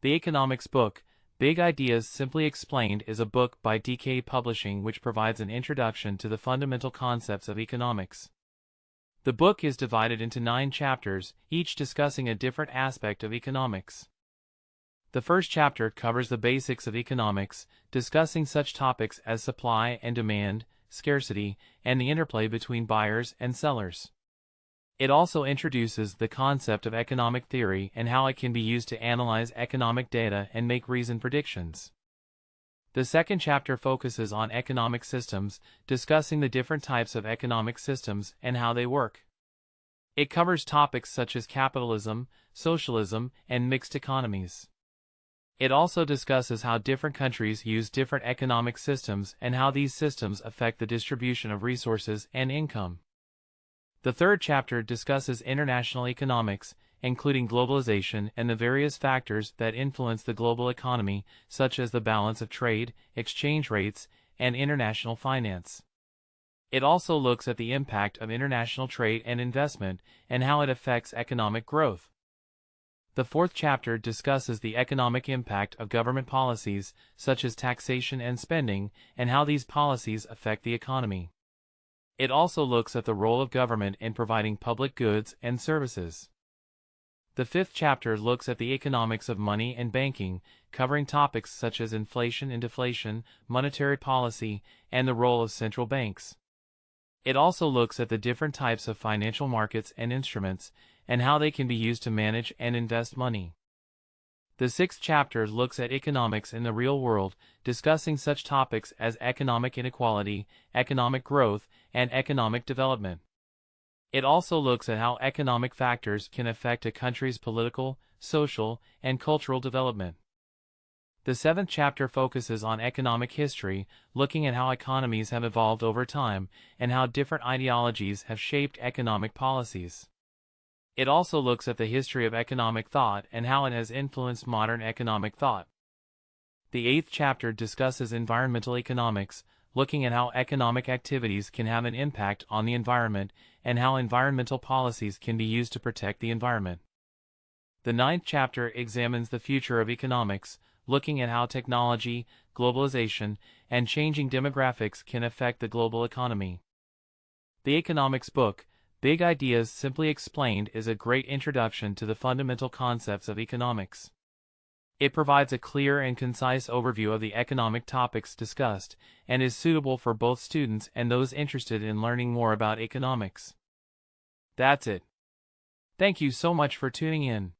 The economics book, Big Ideas Simply Explained, is a book by DK Publishing which provides an introduction to the fundamental concepts of economics. The book is divided into 9 chapters, each discussing a different aspect of economics. The first chapter covers the basics of economics, discussing such topics as supply and demand, scarcity, and the interplay between buyers and sellers. It also introduces the concept of economic theory and how it can be used to analyze economic data and make reasoned predictions. The second chapter focuses on economic systems, discussing the different types of economic systems and how they work. It covers topics such as capitalism, socialism, and mixed economies. It also discusses how different countries use different economic systems and how these systems affect the distribution of resources and income. The third chapter discusses international economics, including globalization and the various factors that influence the global economy, such as the balance of trade, exchange rates, and international finance. It also looks at the impact of international trade and investment and how it affects economic growth. The fourth chapter discusses the economic impact of government policies, such as taxation and spending, and how these policies affect the economy. It also looks at the role of government in providing public goods and services. The fifth chapter looks at the economics of money and banking, covering topics such as inflation and deflation, monetary policy, and the role of central banks. It also looks at the different types of financial markets and instruments, and how they can be used to manage and invest money. The sixth chapter looks at economics in the real world, discussing such topics as economic inequality, economic growth, and economic development. It also looks at how economic factors can affect a country's political, social, and cultural development. The seventh chapter focuses on economic history, looking at how economies have evolved over time and how different ideologies have shaped economic policies. It also looks at the history of economic thought and how it has influenced modern economic thought. The eighth chapter discusses environmental economics, looking at how economic activities can have an impact on the environment and how environmental policies can be used to protect the environment. The ninth chapter examines the future of economics, looking at how technology, globalization, and changing demographics can affect the global economy. The economics book, Big Ideas Simply Explained, is a great introduction to the fundamental concepts of economics. It provides a clear and concise overview of the economic topics discussed and is suitable for both students and those interested in learning more about economics. That's it. Thank you so much for tuning in.